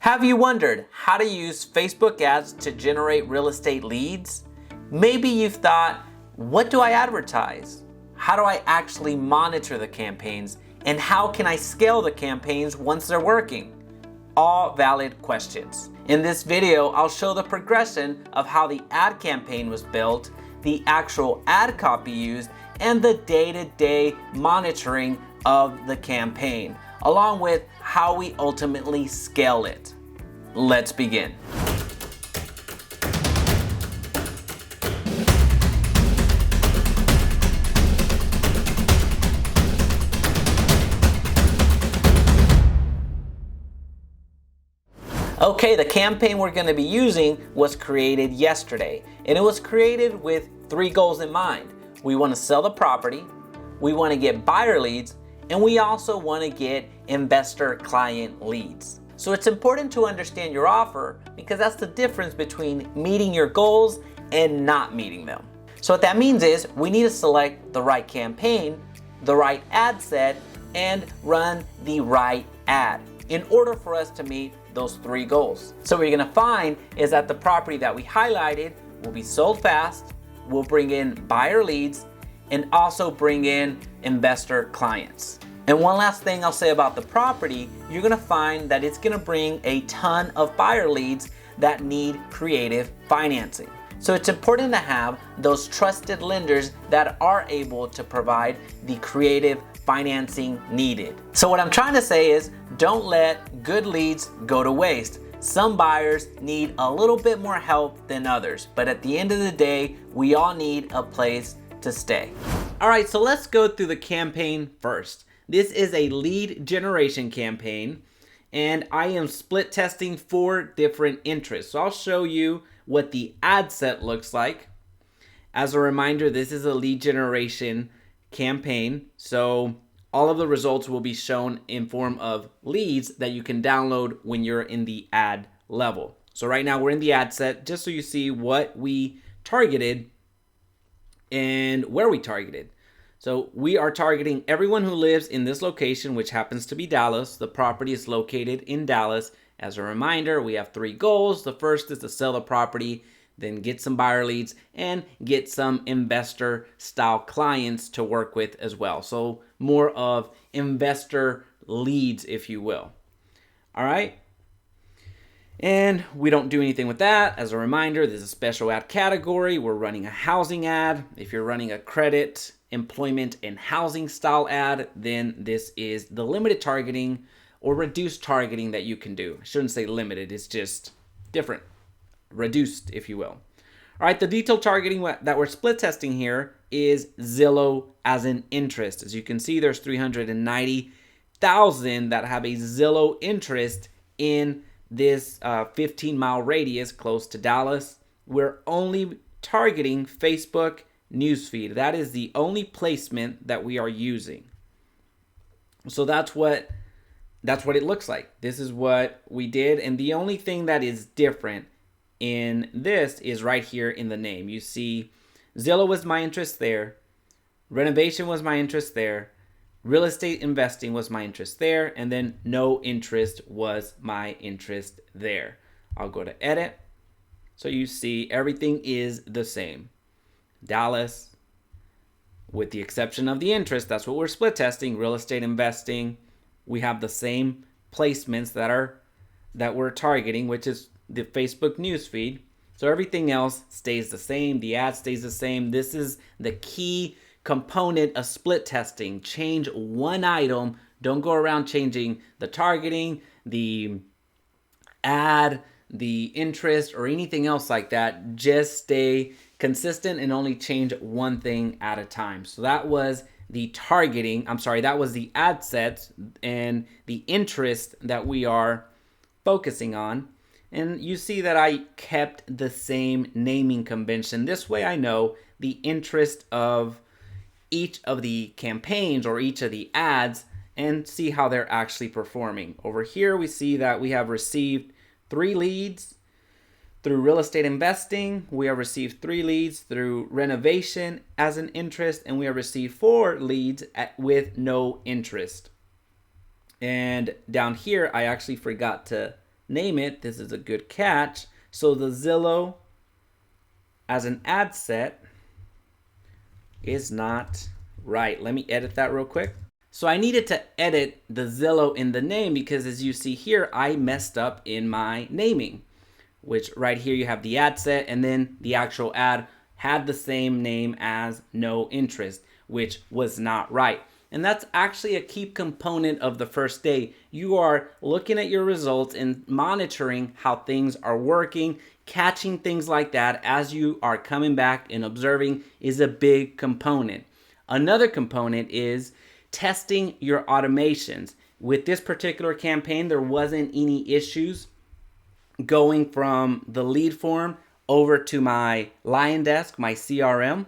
Have you wondered how to use Facebook ads to generate real estate leads? Maybe you've thought, what do I advertise? How do I actually monitor the campaigns? And how can I scale the campaigns once they're working? All valid questions. In this video, I'll show the progression of how the ad campaign was built, the actual ad copy used, and the day-to-day monitoring of the campaign, along with how we ultimately scale it. Let's begin. Okay, the campaign we're going to be using was created yesterday, and it was created with 3 goals in mind. We want to sell the property, we want to get buyer leads, and we also want to get investor client leads. So it's important to understand your offer because that's the difference between meeting your goals and not meeting them. So what that means is we need to select the right campaign, the right ad set, and run the right ad in order for us to meet those 3 goals. So what you're gonna find is that the property that we highlighted will be sold fast, will bring in buyer leads, and also bring in investor clients. And one last thing I'll say about the property, you're gonna find that it's gonna bring a ton of buyer leads that need creative financing. So it's important to have those trusted lenders that are able to provide the creative financing needed. So what I'm trying to say is don't let good leads go to waste. Some buyers need a little bit more help than others, but at the end of the day, we all need a place to stay. All right, so let's go through the campaign first. This is a lead generation campaign, and I am split testing 4 different interests. So I'll show you what the ad set looks like. As a reminder, this is a lead generation campaign, so all of the results will be shown in form of leads that you can download when you're in the ad level. So right now we're in the ad set just so you see what we targeted and where we targeted. So we are targeting everyone who lives in this location, which happens to be Dallas. The property is located in Dallas. As a reminder, we have 3 goals. The first is to sell the property, then get some buyer leads, and get some investor style clients to work with as well. So more of investor leads, if you will. All right. And we don't do anything with that. As a reminder, there's a special ad category. We're running a housing ad. If you're running a credit, employment, and housing style ad, then this is the limited targeting or reduced targeting that you can do. I shouldn't say limited, it's just different. Reduced, if you will. All right, the detailed targeting that we're split testing here is Zillow as an interest. As you can see, there's 390,000 that have a Zillow interest in this 15-mile radius close to Dallas. We're only targeting Facebook newsfeed. That is the only placement that we are using. So that's what it looks like. This is what we did, and the only thing that is different in this is right here in the name. You see Zillow was my interest there, renovation was my interest there, real estate investing was my interest there, and then no interest was my interest there. I'll go to edit. So you see everything is the same. Dallas, with the exception of the interest, that's what we're split testing. Real estate investing, we have the same placements that we're targeting, which is the Facebook newsfeed. So everything else stays the same. The ad stays the same. This is the key component of split testing. Change one item. Don't go around changing the targeting, the ad, the interest, or anything else like that. Just stay consistent and only change one thing at a time. So that was the targeting. That was the ad sets and the interest that we are focusing on. And you see that I kept the same naming convention. This way I know the interest of each of the campaigns or each of the ads and see how they're actually performing. Over here we see that we have received 3 leads through real estate investing. We have received 3 leads through renovation as an interest, and we have received 4 leads with no interest. And down here, I actually forgot to name it. This is a good catch. So the Zillow as an ad set is not right. Let me edit that real quick. So I needed to edit the Zillow in the name because as you see here, I messed up in my naming, which right here you have the ad set and then the actual ad had the same name as no interest, which was not right. And that's actually a key component of the first day. You are looking at your results and monitoring how things are working. Catching things like that as you are coming back and observing is a big component. Another component is testing your automations. With this particular campaign, there wasn't any issues going from the lead form over to my Lion Desk, my CRM.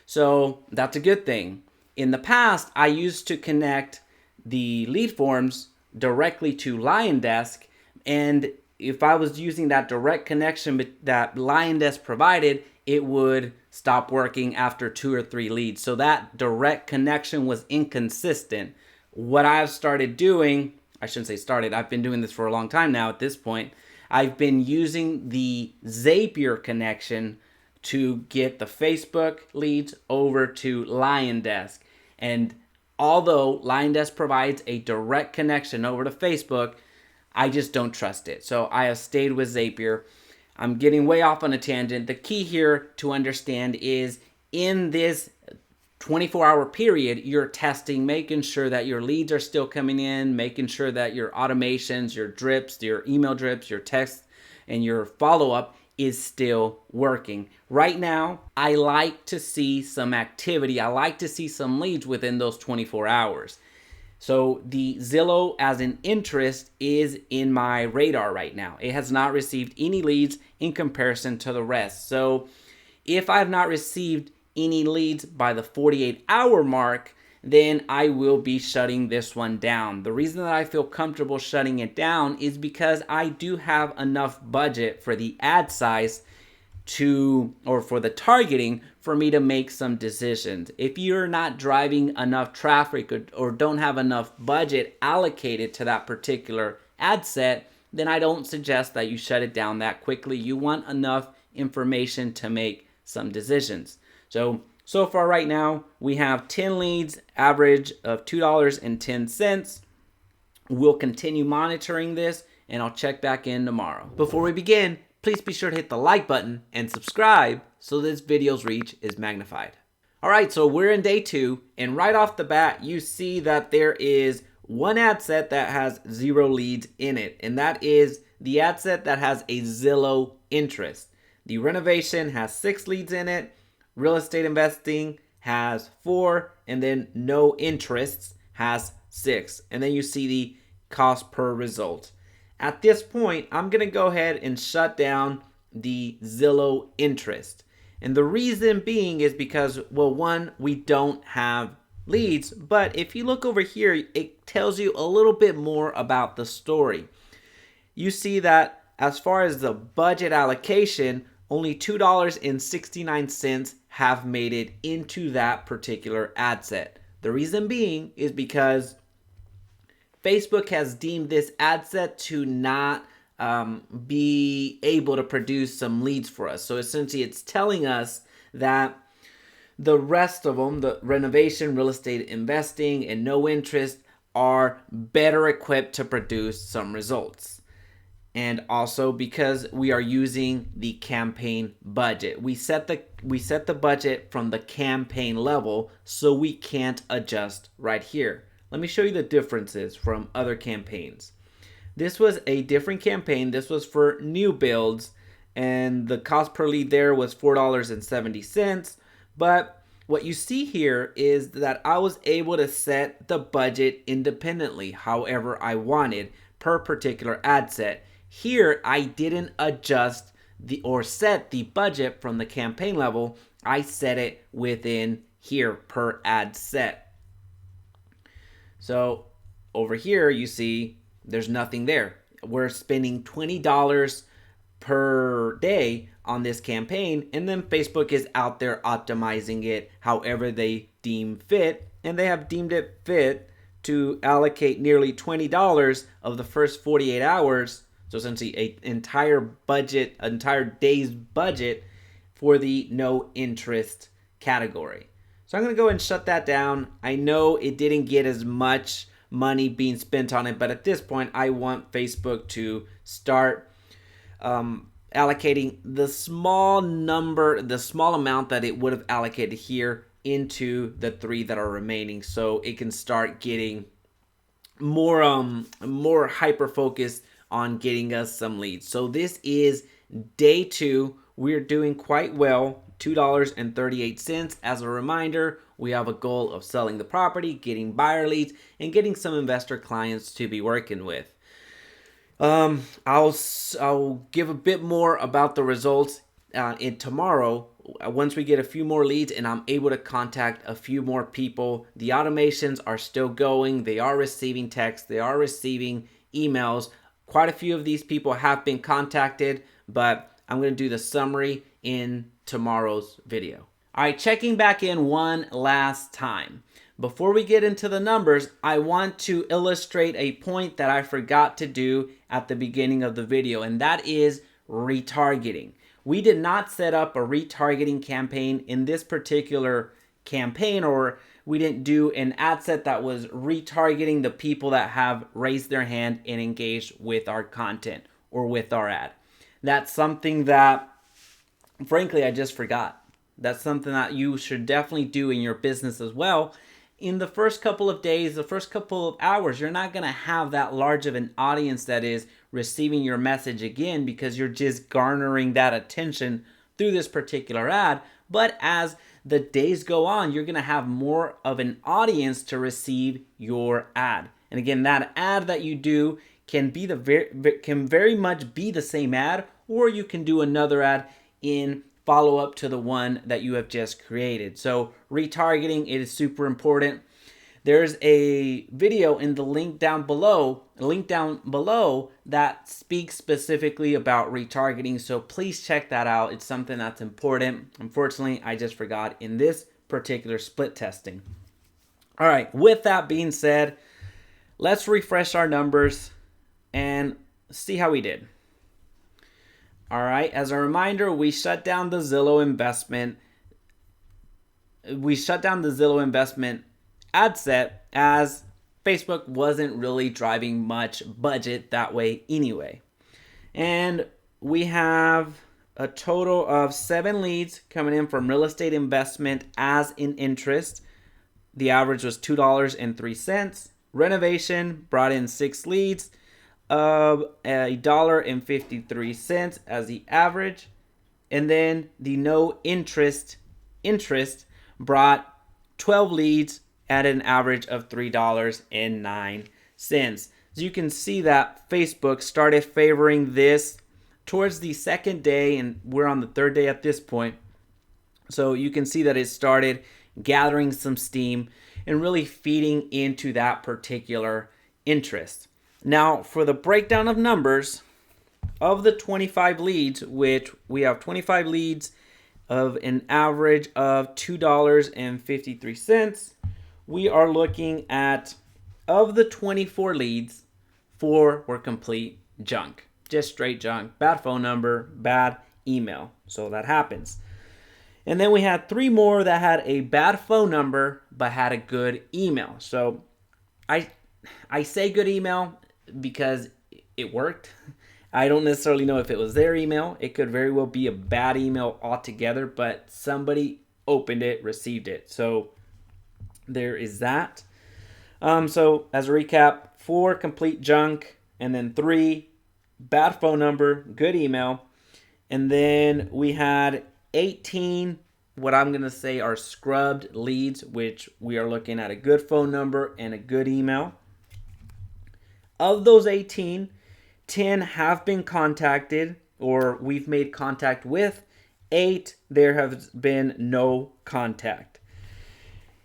So that's a good thing. In the past, I used to connect the lead forms directly to Lion Desk, and if I was using that direct connection that Lion Desk provided, it would stop working after 2 or 3 leads. So that direct connection was inconsistent. What I've started doing, I shouldn't say started, I've been doing this for a long time now at this point. I've been using the Zapier connection to get the Facebook leads over to Lion Desk. And although Lion Desk provides a direct connection over to Facebook, I just don't trust it. So I have stayed with Zapier. I'm getting way off on a tangent. The key here to understand is in this 24-hour period, you're testing, making sure that your leads are still coming in, making sure that your automations, your drips, your email drips, your text, and your follow-up is still working. Right now, I like to see some activity. I like to see some leads within those 24 hours. So the Zillow as an interest is in my radar right now. It has not received any leads in comparison to the rest. So if I've not received any leads by the 48-hour mark, then I will be shutting this one down. The reason that I feel comfortable shutting it down is because I do have enough budget for the ad size or for the targeting for me to make some decisions. If you're not driving enough traffic or don't have enough budget allocated to that particular ad set, then I don't suggest that you shut it down that quickly. You want enough information to make some decisions. So far right now, we have 10 leads, average of $2.10. We'll continue monitoring this, and I'll check back in tomorrow. Before we begin, please be sure to hit the like button and subscribe so this video's reach is magnified. All right, so we're in day 2, and right off the bat, you see that there is one ad set that has 0 leads in it, and that is the ad set that has a Zillow interest. The renovation has 6 leads in it, real estate investing has 4, and then no interests has 6. And then you see the cost per result. At this point, I'm going to go ahead and shut down the Zillow interest. And the reason being is because, well, one, we don't have leads, but if you look over here, it tells you a little bit more about the story. You see that as far as the budget allocation, only $2.69 have made it into that particular ad set. The reason being is because Facebook has deemed this ad set to not be able to produce some leads for us. So essentially it's telling us that the rest of them, the renovation, real estate investing, and no interest, are better equipped to produce some results. And also because we are using the campaign budget. We set the budget from the campaign level, so we can't adjust right here. Let me show you the differences from other campaigns. This was a different campaign. This was for new builds, and the cost per lead there was $4.70. But what you see here is that I was able to set the budget independently, however I wanted, per particular ad set. Here, I didn't adjust or set the budget from the campaign level. I set it within here per ad set. So over here, you see there's nothing there. We're spending $20 per day on this campaign, and then Facebook is out there optimizing it however they deem fit, and they have deemed it fit to allocate nearly $20 of the first 48 hours So essentially an entire day's budget for the no interest category. So I'm going to go ahead and shut that down. I know it didn't get as much money being spent on it, but at this point I want Facebook to start allocating the small amount that it would have allocated here into the 3 that are remaining, so it can start getting more hyper focused on getting us some leads. So this is day 2. We're doing quite well, $2.38. As a reminder, we have a goal of selling the property, getting buyer leads, and getting some investor clients to be working with. I'll give a bit more about the results in tomorrow once we get a few more leads and I'm able to contact a few more people. The automations are still going. They are receiving texts. They are receiving emails. Quite a few of these people have been contacted, but I'm going to do the summary in tomorrow's video. All right, checking back in one last time. Before we get into the numbers, I want to illustrate a point that I forgot to do at the beginning of the video, and that is retargeting. We did not set up a retargeting campaign in this particular campaign, or we didn't do an ad set that was retargeting the people that have raised their hand and engaged with our content or with our ad. That's something that, frankly, I just forgot. That's something that you should definitely do in your business as well. In the first couple of days, the first couple of hours, you're not going to have that large of an audience that is receiving your message again, because you're just garnering that attention through this particular ad. But as the days go on, you're going to have more of an audience to receive your ad. And again, that ad that you do can very much be the same ad, or you can do another ad in follow up to the one that you have just created. So retargeting, it is super important. There's a video in the link down below that speaks specifically about retargeting. So please check that out. It's something that's important. Unfortunately, I just forgot in this particular split testing. All right, with that being said, let's refresh our numbers and see how we did. All right, as a reminder, we shut down the Zillow investment. Ad set, as Facebook wasn't really driving much budget that way anyway. And we have a total of 7 leads coming in from real estate investment as in interest. The average was $2.03. Renovation brought in 6 leads of $1.53 as the average. And then the no interest brought 12 leads at an average of $3.09. So you can see that Facebook started favoring this towards the second day, and we're on the third day at this point. So you can see that it started gathering some steam and really feeding into that particular interest. Now, for the breakdown of numbers, of the 25 leads, which we have 25 leads of an average of $2.53, we are looking at, of the 24 leads, 4 were complete junk. Just straight junk. Bad phone number, bad email. So that happens. And then we had 3 more that had a bad phone number but had a good email. So I say good email because it worked. I don't necessarily know if it was their email. It could very well be a bad email altogether, but somebody opened it, received it. So there is that. So as a recap, 4 complete junk, and then 3 bad phone number, good email. And then we had 18, what I'm going to say are scrubbed leads, which we are looking at a good phone number and a good email. Of those 18, 10 have been contacted, or we've made contact with. 8, there has been no contact.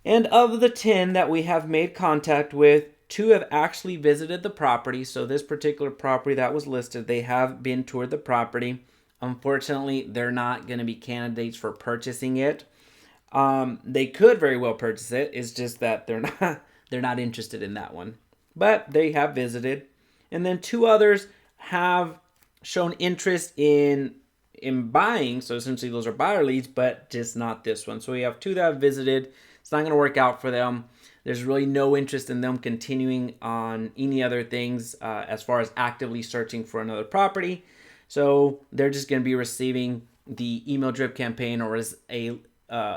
And of the 10 that we have made contact with, 2 have actually visited the property. So this particular property that was listed, they have been toured the property. Unfortunately, they're not going to be candidates for purchasing it. They could very well purchase it. It's just that they're not interested in that one. But they have visited. And then 2 others have shown interest in buying. So essentially those are buyer leads, but just not this one. So we have 2 that have visited. It's not going to work out for them. There's really no interest in them continuing on any other things as far as actively searching for another property. So they're just going to be receiving the email drip campaign, or as a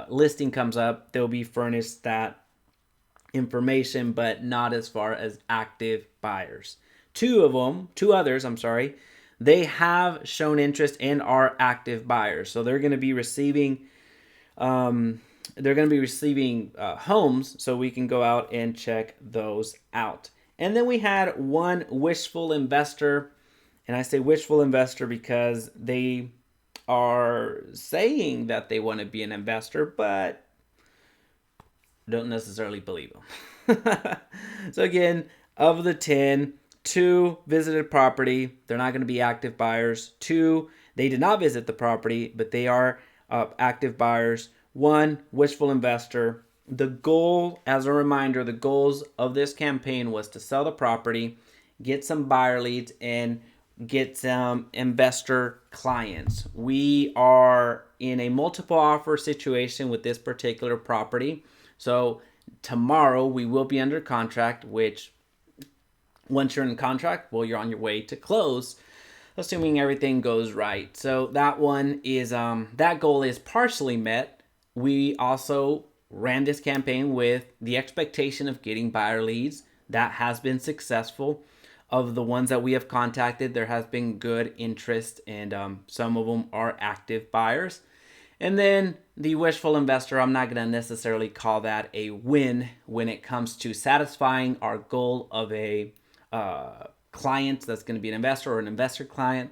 listing comes up, they'll be furnished that information, but not as far as active buyers. Two others, they have shown interest and are active buyers. So they're going to be receiving homes, so we can go out and check those out. And then we had one wishful investor, and I say wishful investor because they are saying that they want to be an investor, but don't necessarily believe them. So again, of the 10, 2 visited property. They're not going to be active buyers. 2, they did not visit the property, but they are active buyers. 1, wishful investor. The goal, as a reminder, the goals of this campaign was to sell the property, get some buyer leads, and get some investor clients. We are in a multiple offer situation with this particular property. So tomorrow we will be under contract, which once you're in contract, well, you're on your way to close, assuming everything goes right. So that one is, that goal is partially met. We also ran this campaign with the expectation of getting buyer leads. That has been successful. Of the ones that we have contacted, there has been good interest, and some of them are active buyers. And then the wishful investor, I'm not going to necessarily call that a win when it comes to satisfying our goal of a client that's going to be an investor or an investor client.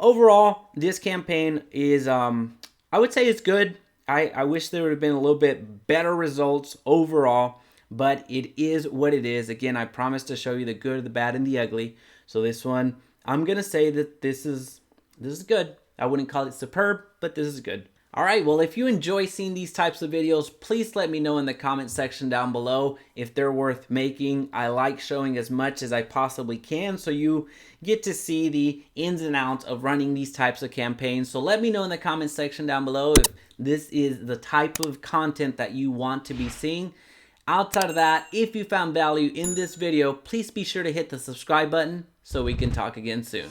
Overall, this campaign is, I would say it's good. I wish there would have been a little bit better results overall, but it is what it is. Again, I promise to show you the good, the bad, and the ugly. So this one, I'm going to say that this is good. I wouldn't call it superb, but this is good. All right, well, if you enjoy seeing these types of videos, please let me know in the comment section down below if they're worth making. I like showing as much as I possibly can, so you get to see the ins and outs of running these types of campaigns. So let me know in the comment section down below if this is the type of content that you want to be seeing. Outside of that, if you found value in this video, please be sure to hit the subscribe button so we can talk again soon.